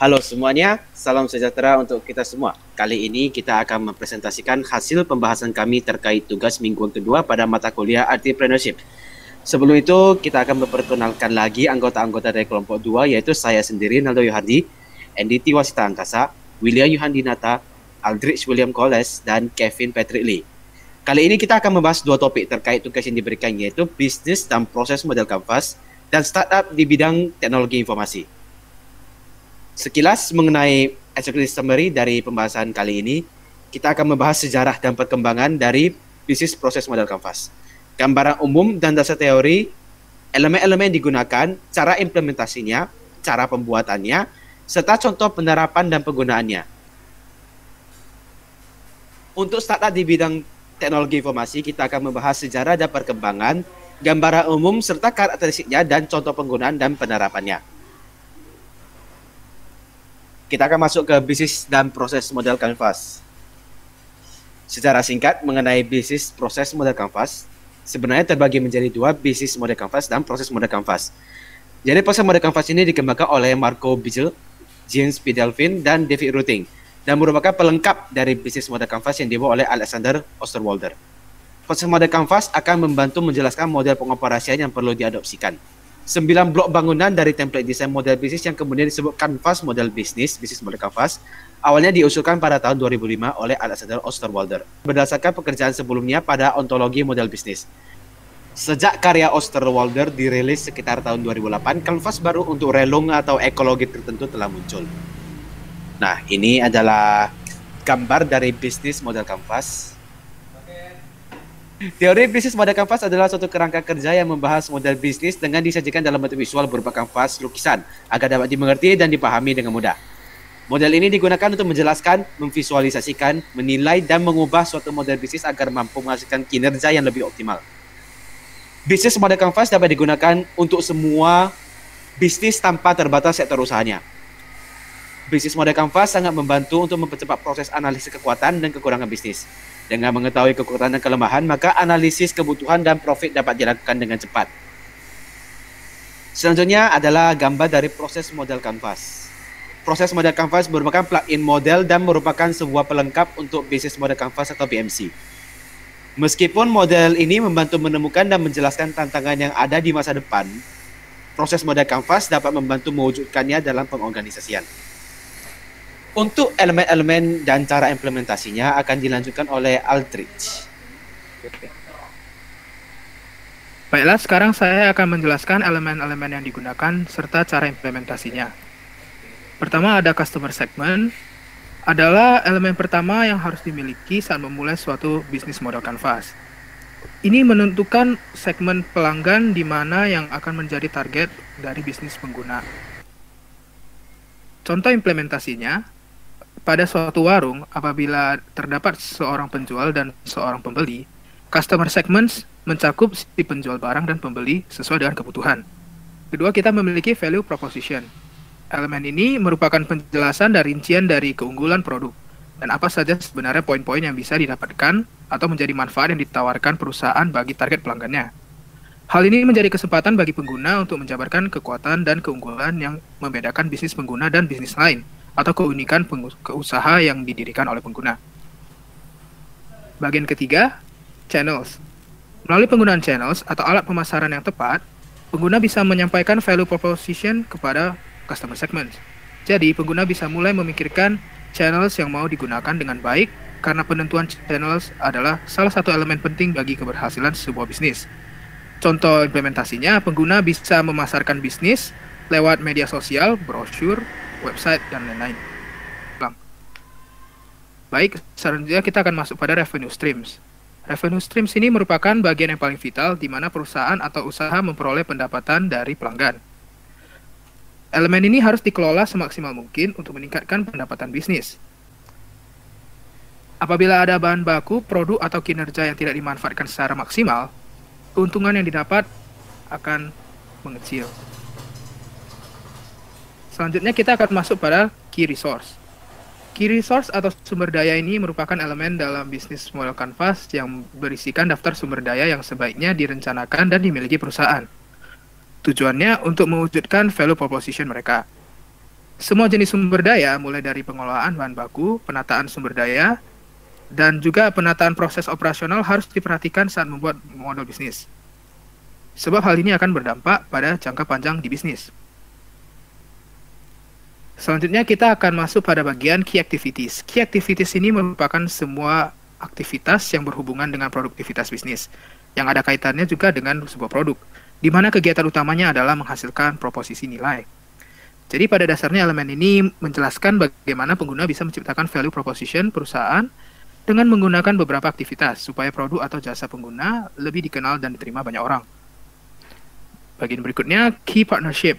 Halo semuanya, salam sejahtera untuk kita semua. Kali ini kita akan mempresentasikan hasil pembahasan kami terkait tugas mingguan kedua pada mata kuliah Entrepreneurship. Sebelum itu, kita akan memperkenalkan lagi anggota-anggota dari kelompok 2, yaitu saya sendiri, Naldo Yohardi, NDT Wasita Angkasa, William Yuhandinata, Aldrich William Coles, dan Kevin Patrick Lee. Kali ini kita akan membahas dua topik terkait tugas yang diberikan, yaitu bisnis dan proses model kanvas, dan startup di bidang teknologi informasi. Sekilas mengenai executive summary dari pembahasan kali ini, kita akan membahas sejarah dan perkembangan dari bisnis proses model kanvas, gambaran umum dan dasar teori, elemen-elemen yang digunakan, cara implementasinya, cara pembuatannya, serta contoh penerapan dan penggunaannya. Untuk startup di bidang teknologi informasi, kita akan membahas sejarah dan perkembangan, gambaran umum serta karakteristiknya dan contoh penggunaan dan penerapannya. Kita akan masuk ke bisnis dan proses model kanvas. Secara singkat mengenai bisnis proses model kanvas, sebenarnya terbagi menjadi dua, bisnis model kanvas dan proses model kanvas. Jadi proses model kanvas ini dikembangkan oleh Marco Bijl, James P. Delphine, dan David Rutting, dan merupakan pelengkap dari bisnis model kanvas yang dibuat oleh Alexander Osterwalder. Proses model kanvas akan membantu menjelaskan model pengoperasian yang perlu diadopsikan. 9 blok bangunan dari template desain model bisnis yang kemudian disebut kanvas model bisnis, bisnis model kanvas, awalnya diusulkan pada tahun 2005 oleh Alexander Osterwalder berdasarkan pekerjaan sebelumnya pada ontologi model bisnis. Sejak karya Osterwalder dirilis sekitar tahun 2008, kanvas baru untuk relung atau ekologi tertentu telah muncul. Nah, ini adalah gambar dari bisnis model kanvas. Teori bisnis model kanvas adalah suatu kerangka kerja yang membahas model bisnis dengan disajikan dalam bentuk visual berupa kanvas lukisan agar dapat dimengerti dan dipahami dengan mudah. Model ini digunakan untuk menjelaskan, memvisualisasikan, menilai, dan mengubah suatu model bisnis agar mampu menghasilkan kinerja yang lebih optimal. Bisnis model kanvas dapat digunakan untuk semua bisnis tanpa terbatas sektor usahanya. Bisnis model kanvas sangat membantu untuk mempercepat proses analisis kekuatan dan kekurangan bisnis. Dengan mengetahui kekuatan dan kelemahan, maka analisis kebutuhan dan profit dapat dilakukan dengan cepat. Selanjutnya adalah gambar dari proses model kanvas. Proses model kanvas merupakan plugin model dan merupakan sebuah pelengkap untuk bisnis model kanvas atau BMC. Meskipun model ini membantu menemukan dan menjelaskan tantangan yang ada di masa depan, proses model kanvas dapat membantu mewujudkannya dalam pengorganisasian. Untuk elemen-elemen dan cara implementasinya akan dilanjutkan oleh Aldrich. Baiklah, sekarang saya akan menjelaskan elemen-elemen yang digunakan serta cara implementasinya. Pertama ada customer segment, adalah elemen pertama yang harus dimiliki saat memulai suatu bisnis model kanvas. Ini menentukan segmen pelanggan di mana yang akan menjadi target dari bisnis pengguna. Contoh implementasinya, pada suatu warung, apabila terdapat seorang penjual dan seorang pembeli, customer segments mencakup si penjual barang dan pembeli sesuai dengan kebutuhan. Kedua, kita memiliki value proposition. Elemen ini merupakan penjelasan dan rincian dari keunggulan produk, dan apa saja sebenarnya poin-poin yang bisa didapatkan atau menjadi manfaat yang ditawarkan perusahaan bagi target pelanggannya. Hal ini menjadi kesempatan bagi pengguna untuk menjabarkan kekuatan dan keunggulan yang membedakan bisnis pengguna dan bisnis lain, atau keunikan usaha yang didirikan oleh pengguna. Bagian ketiga, channels. Melalui penggunaan channels atau alat pemasaran yang tepat, pengguna bisa menyampaikan value proposition kepada customer segment. Jadi, pengguna bisa mulai memikirkan channels yang mau digunakan dengan baik, karena penentuan channels adalah salah satu elemen penting bagi keberhasilan sebuah bisnis. Contoh implementasinya, pengguna bisa memasarkan bisnis lewat media sosial, brosur, website, dan lain-lain. Baik, selanjutnya kita akan masuk pada revenue streams. Revenue streams ini merupakan bagian yang paling vital di mana perusahaan atau usaha memperoleh pendapatan dari pelanggan. Elemen ini harus dikelola semaksimal mungkin untuk meningkatkan pendapatan bisnis. Apabila ada bahan baku, produk, atau kinerja yang tidak dimanfaatkan secara maksimal, keuntungan yang didapat akan mengecil. Selanjutnya kita akan masuk pada key resource. Key resource atau sumber daya ini merupakan elemen dalam bisnis model kanvas yang berisikan daftar sumber daya yang sebaiknya direncanakan dan dimiliki perusahaan. Tujuannya untuk mewujudkan value proposition mereka. Semua jenis sumber daya, mulai dari pengelolaan bahan baku, penataan sumber daya, dan juga penataan proses operasional harus diperhatikan saat membuat model bisnis. Sebab hal ini akan berdampak pada jangka panjang di bisnis. Selanjutnya kita akan masuk pada bagian key activities. Key activities ini merupakan semua aktivitas yang berhubungan dengan produktivitas bisnis, yang ada kaitannya juga dengan sebuah produk, di mana kegiatan utamanya adalah menghasilkan proposisi nilai. Jadi pada dasarnya elemen ini menjelaskan bagaimana pengguna bisa menciptakan value proposition perusahaan dengan menggunakan beberapa aktivitas supaya produk atau jasa pengguna lebih dikenal dan diterima banyak orang. Bagian berikutnya, key partnership.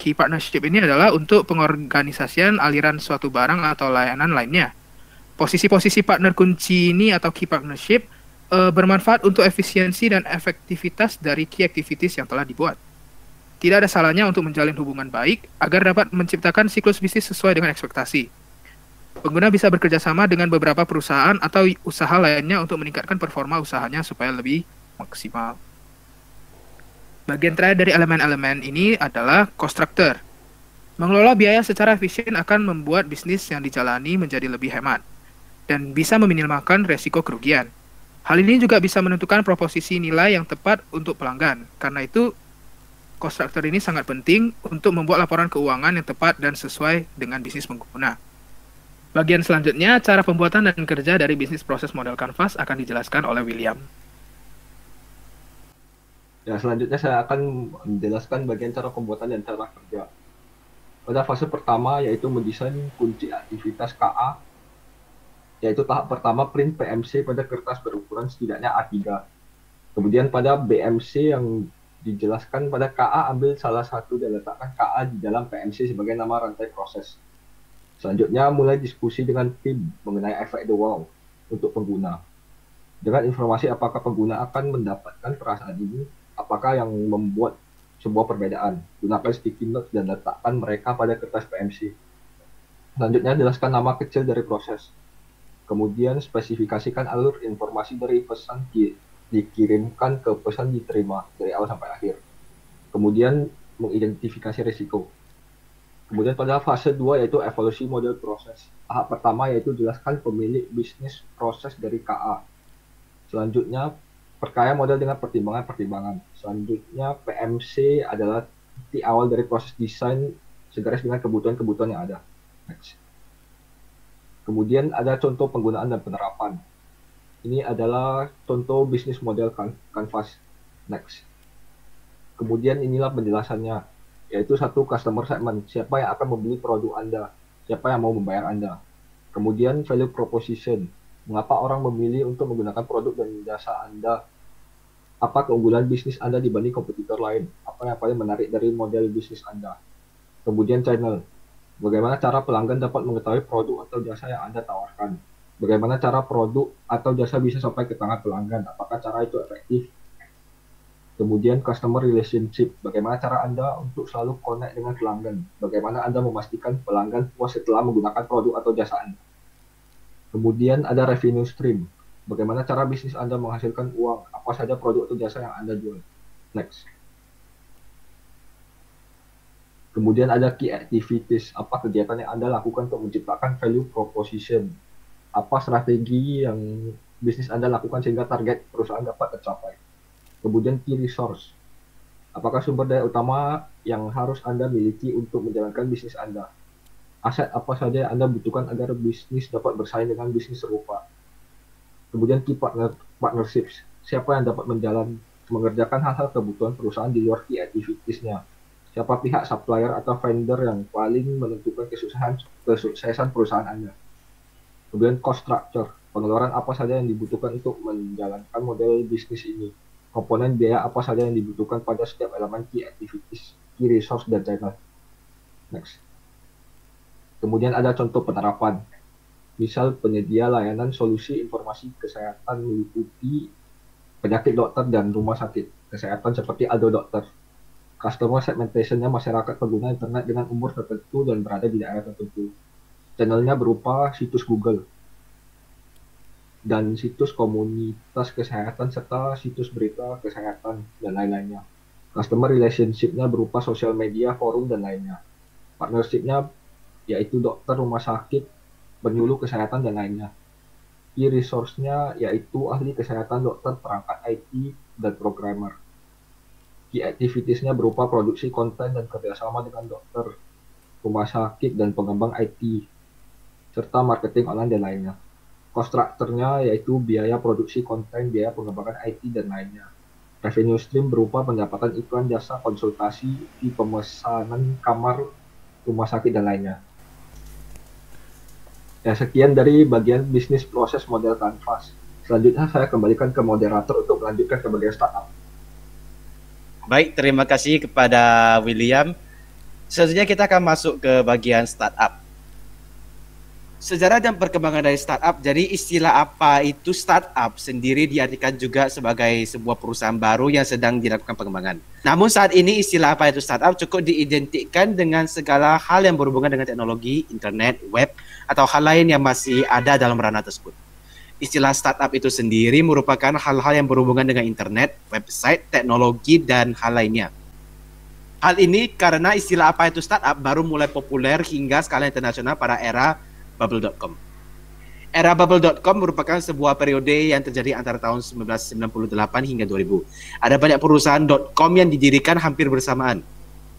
Key partnership ini adalah untuk pengorganisasian aliran suatu barang atau layanan lainnya. Posisi-posisi partner kunci ini atau key partnership bermanfaat untuk efisiensi dan efektivitas dari key activities yang telah dibuat. Tidak ada salahnya untuk menjalin hubungan baik agar dapat menciptakan siklus bisnis sesuai dengan ekspektasi. Pengguna bisa bekerja sama dengan beberapa perusahaan atau usaha lainnya untuk meningkatkan performa usahanya supaya lebih maksimal. Bagian terakhir dari elemen-elemen ini adalah cost structure. Mengelola biaya secara efisien akan membuat bisnis yang dijalani menjadi lebih hemat dan bisa meminimalkan resiko kerugian. Hal ini juga bisa menentukan proposisi nilai yang tepat untuk pelanggan. Karena itu, cost structure ini sangat penting untuk membuat laporan keuangan yang tepat dan sesuai dengan bisnis pengguna. Bagian selanjutnya, cara pembuatan dan kerja dari bisnis proses model Canvas akan dijelaskan oleh William. Ya, selanjutnya saya akan menjelaskan bagian cara pembuatan dan cara kerja. Pada fase pertama, yaitu mendesain kunci aktivitas KA, yaitu tahap pertama print PMC pada kertas berukuran setidaknya A3. Kemudian pada BMC yang dijelaskan pada KA, ambil salah satu dan letakkan KA di dalam PMC sebagai nama rantai proses. Selanjutnya, mulai diskusi dengan tim mengenai efek the wow untuk pengguna. Dengan informasi apakah pengguna akan mendapatkan perasaan ini, apakah yang membuat sebuah perbedaan. Gunakan sticky notes dan letakkan mereka pada kertas PMC. Selanjutnya, jelaskan nama kecil dari proses. Kemudian, spesifikasikan alur informasi dari pesan dikirimkan ke pesan diterima dari awal sampai akhir. Kemudian, mengidentifikasi risiko. Kemudian pada fase 2 yaitu evolusi model proses. Tahap pertama yaitu jelaskan pemilik bisnis proses dari KA. Selanjutnya, perkaya model dengan pertimbangan-pertimbangan. Selanjutnya, PMC adalah titik awal dari proses desain segaris dengan kebutuhan-kebutuhan yang ada. Next. Kemudian ada contoh penggunaan dan penerapan. Ini adalah contoh bisnis model Canvas. Next. Kemudian inilah penjelasannya, yaitu satu customer segment, siapa yang akan membeli produk Anda, siapa yang mau membayar Anda. Kemudian value proposition, mengapa orang memilih untuk menggunakan produk dan jasa Anda, apa keunggulan bisnis Anda dibanding kompetitor lain, apa yang paling menarik dari model bisnis Anda. Kemudian channel, bagaimana cara pelanggan dapat mengetahui produk atau jasa yang Anda tawarkan, bagaimana cara produk atau jasa bisa sampai ke tangan pelanggan, apakah cara itu efektif. Kemudian customer relationship, bagaimana cara Anda untuk selalu connect dengan pelanggan, bagaimana Anda memastikan pelanggan puas setelah menggunakan produk atau jasa Anda. Kemudian ada revenue stream, bagaimana cara bisnis Anda menghasilkan uang, apa saja produk atau jasa yang Anda jual. Next. Kemudian ada key activities, apa kegiatan yang Anda lakukan untuk menciptakan value proposition, apa strategi yang bisnis Anda lakukan sehingga target perusahaan dapat tercapai. Kemudian key resource, apakah sumber daya utama yang harus Anda miliki untuk menjalankan bisnis Anda? Aset apa saja yang Anda butuhkan agar bisnis dapat bersaing dengan bisnis serupa? Kemudian key partnerships, siapa yang dapat mengerjakan hal-hal kebutuhan perusahaan di luar key activities-nya? Siapa pihak supplier atau vendor yang paling menentukan kesuksesan perusahaan Anda? Kemudian cost structure, pengeluaran apa saja yang dibutuhkan untuk menjalankan model bisnis ini? Komponen biaya apa saja yang dibutuhkan pada setiap elemen key activities, key resource, dan channel. Next. Kemudian ada contoh penerapan. Misal penyedia layanan solusi informasi kesehatan meliputi penyakit dokter dan rumah sakit kesehatan seperti Aldo Dokter. Customer segmentation-nya masyarakat pengguna internet dengan umur tertentu dan berada di daerah tertentu. Channelnya berupa situs Google dan situs komunitas kesehatan serta situs berita kesehatan dan lain-lainnya. Customer relationship-nya berupa sosial media, forum, dan lainnya. Partnership-nya yaitu dokter rumah sakit, penyuluh kesehatan, dan lainnya. Key resource-nya yaitu ahli kesehatan, dokter, perangkat IT, dan programmer. Key activities-nya berupa produksi konten dan kerjasama dengan dokter, rumah sakit, dan pengembang IT, serta marketing online dan lainnya. Cost structure-nya yaitu biaya produksi konten, biaya pengembangan IT, dan lainnya. Revenue stream berupa pendapatan iklan, jasa, konsultasi, fee pemesanan kamar, rumah sakit, dan lainnya. Ya, sekian dari bagian bisnis proses model Canvas. Selanjutnya saya kembalikan ke moderator untuk melanjutkan ke bagian startup. Baik, terima kasih kepada William. Selanjutnya kita akan masuk ke bagian startup. Sejarah dan perkembangan dari startup. Jadi istilah apa itu startup sendiri diartikan juga sebagai sebuah perusahaan baru yang sedang dilakukan pengembangan. Namun saat ini istilah apa itu startup cukup diidentikan dengan segala hal yang berhubungan dengan teknologi, internet, web, atau hal lain yang masih ada dalam ranah tersebut. Istilah startup itu sendiri merupakan hal-hal yang berhubungan dengan internet, website, teknologi, dan hal lainnya. Hal ini karena istilah apa itu startup baru mulai populer hingga skala internasional pada era Bubble.com. Era Bubble.com merupakan sebuah periode yang terjadi antara tahun 1998 hingga 2000. Ada banyak perusahaan .com yang didirikan hampir bersamaan.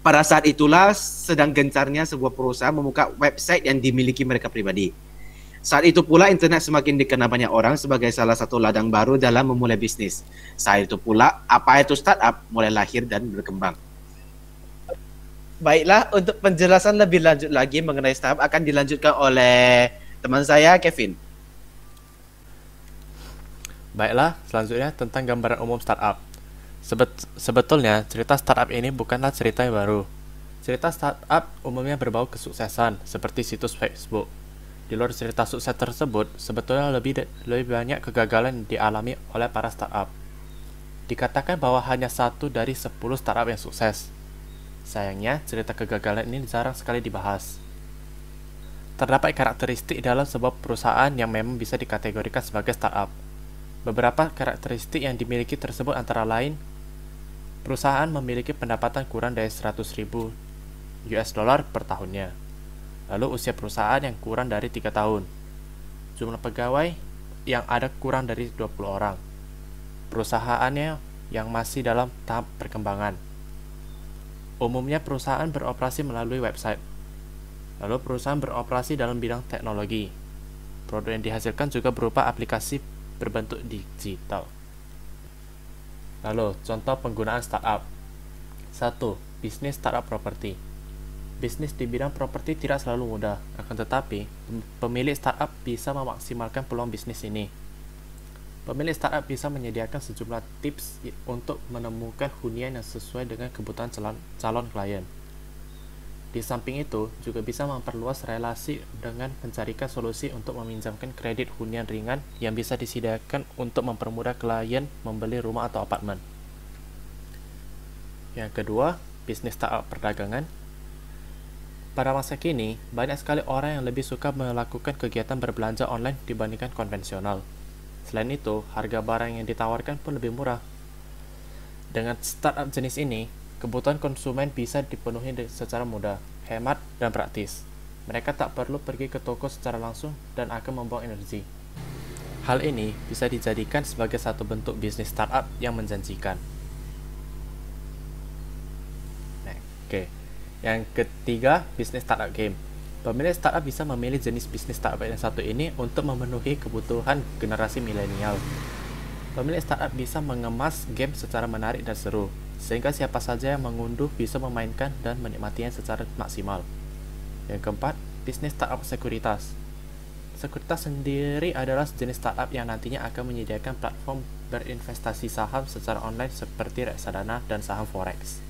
Pada saat itulah sedang gencarnya sebuah perusahaan membuka website yang dimiliki mereka pribadi. Saat itu pula internet semakin dikenal banyak orang sebagai salah satu ladang baru dalam memulai bisnis. Saat itu pula apa itu startup mulai lahir dan berkembang. Baiklah, untuk penjelasan lebih lanjut lagi mengenai startup akan dilanjutkan oleh teman saya, Kevin. Baiklah, selanjutnya tentang gambaran umum startup. Sebetulnya, cerita startup ini bukanlah cerita yang baru. Cerita startup umumnya berbau kesuksesan, seperti situs Facebook. Di luar cerita sukses tersebut, sebetulnya lebih banyak kegagalan yang dialami oleh para startup. Dikatakan bahwa hanya 1 dari 10 startup yang sukses. Sayangnya, cerita kegagalan ini jarang sekali dibahas. Terdapat karakteristik dalam sebuah perusahaan yang memang bisa dikategorikan sebagai startup. Beberapa karakteristik yang dimiliki tersebut antara lain, perusahaan memiliki pendapatan kurang dari 100.000 US dollar per tahunnya. Lalu usia perusahaan yang kurang dari 3 tahun. Jumlah pegawai yang ada kurang dari 20 orang. Perusahaannya yang masih dalam tahap perkembangan. Umumnya perusahaan beroperasi melalui website. Lalu perusahaan beroperasi dalam bidang teknologi. Produk yang dihasilkan juga berupa aplikasi berbentuk digital. Lalu, contoh penggunaan startup. 1. Bisnis startup properti. Bisnis di bidang properti tidak selalu mudah, akan tetapi pemilik startup bisa memaksimalkan peluang bisnis ini. Pemilik startup bisa menyediakan sejumlah tips untuk menemukan hunian yang sesuai dengan kebutuhan calon klien. Di samping itu, juga bisa memperluas relasi dengan mencarikan solusi untuk meminjamkan kredit hunian ringan yang bisa disediakan untuk mempermudah klien membeli rumah atau apartemen. Yang kedua, bisnis startup perdagangan. Pada masa kini, banyak sekali orang yang lebih suka melakukan kegiatan berbelanja online dibandingkan konvensional. Selain itu, harga barang yang ditawarkan pun lebih murah. Dengan startup jenis ini, kebutuhan konsumen bisa dipenuhi secara mudah, hemat, dan praktis. Mereka tak perlu pergi ke toko secara langsung dan akan membuang energi. Hal ini bisa dijadikan sebagai satu bentuk bisnis startup yang menjanjikan. Oke. Yang ketiga, bisnis startup game. Pemilik startup bisa memilih jenis bisnis startup yang satu ini untuk memenuhi kebutuhan generasi milenial. Pemilik startup bisa mengemas game secara menarik dan seru, sehingga siapa saja yang mengunduh bisa memainkan dan menikmatinya secara maksimal. Yang keempat, bisnis startup sekuritas. Sekuritas sendiri adalah jenis startup yang nantinya akan menyediakan platform berinvestasi saham secara online seperti reksadana dan saham forex.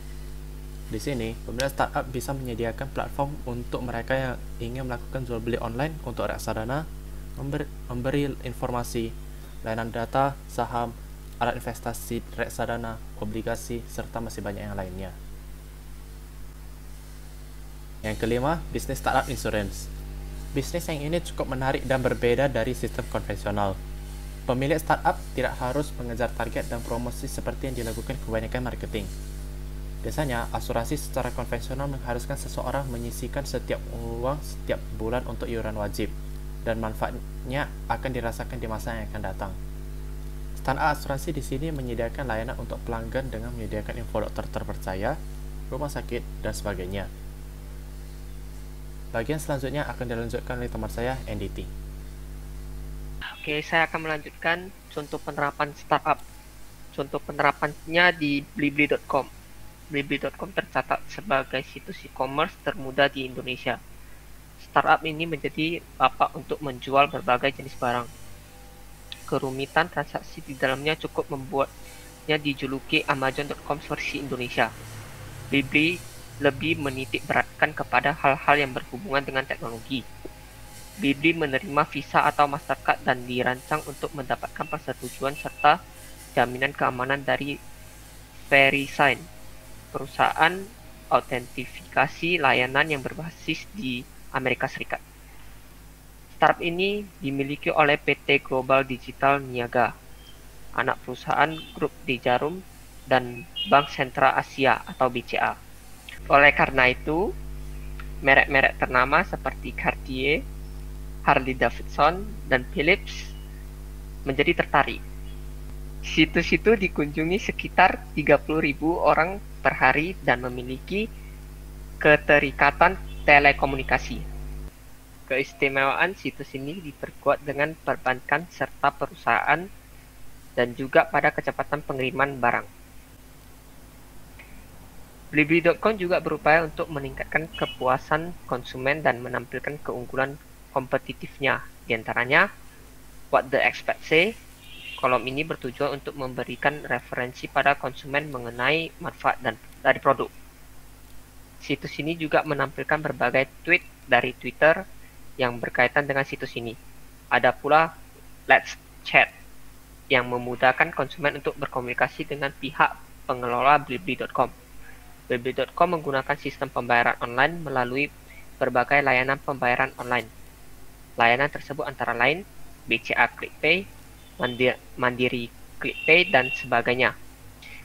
Di sini, pemilik startup bisa menyediakan platform untuk mereka yang ingin melakukan jual beli online untuk reksadana, memberi informasi, layanan data, saham, alat investasi reksadana, obligasi, serta masih banyak yang lainnya. Yang kelima, bisnis startup insurance. Bisnis yang ini cukup menarik dan berbeda dari sistem konvensional. Pemilik startup tidak harus mengejar target dan promosi seperti yang dilakukan kebanyakan marketing. Biasanya, asuransi secara konvensional mengharuskan seseorang menyisihkan setiap uang setiap bulan untuk iuran wajib, dan manfaatnya akan dirasakan di masa yang akan datang. Startup asuransi di sini menyediakan layanan untuk pelanggan dengan menyediakan info dokter terpercaya, rumah sakit, dan sebagainya. Bagian selanjutnya akan dilanjutkan oleh teman saya, NDT. Oke, saya akan melanjutkan contoh penerapan startup. Contoh penerapannya di Blibli.com. Blibli.com tercatat sebagai situs e-commerce termuda di Indonesia. Startup ini menjadi bapak untuk menjual berbagai jenis barang. Kerumitan transaksi di dalamnya cukup membuatnya dijuluki Amazon.com versi Indonesia. Blibli lebih menitik beratkan kepada hal-hal yang berhubungan dengan teknologi. Blibli menerima Visa atau Mastercard dan dirancang untuk mendapatkan persetujuan serta jaminan keamanan dari VeriSign, perusahaan autentifikasi layanan yang berbasis di Amerika Serikat. Startup ini dimiliki oleh PT Global Digital Niaga, anak perusahaan grup di Jarum, dan Bank Sentral Asia atau BCA. Oleh karena itu, merek-merek ternama seperti Cartier, Harley Davidson, dan Philips menjadi tertarik. Situs itu dikunjungi sekitar 30.000 orang per hari dan memiliki keterikatan telekomunikasi. Keistimewaan situs ini diperkuat dengan perbankan serta perusahaan dan juga pada kecepatan pengiriman barang. Blibli.com juga berupaya untuk meningkatkan kepuasan konsumen dan menampilkan keunggulan kompetitifnya. Di antaranya, What the Expert Say. Kolom ini bertujuan untuk memberikan referensi pada konsumen mengenai manfaat dari produk. Situs ini juga menampilkan berbagai tweet dari Twitter yang berkaitan dengan situs ini. Ada pula Let's Chat yang memudahkan konsumen untuk berkomunikasi dengan pihak pengelola Blibli.com. Blibli.com menggunakan sistem pembayaran online melalui berbagai layanan pembayaran online. Layanan tersebut antara lain BCA ClickPay, Mandiri ClickPay, dan sebagainya.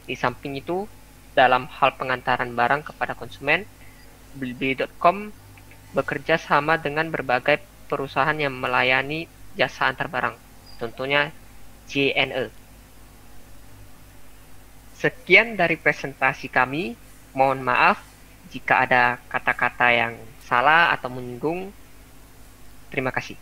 Di samping itu, dalam hal pengantaran barang kepada konsumen, Blibli.com bekerja sama dengan berbagai perusahaan yang melayani jasa antar barang, contohnya JNE. Sekian dari presentasi kami. Mohon maaf jika ada kata-kata yang salah atau menyinggung. Terima kasih.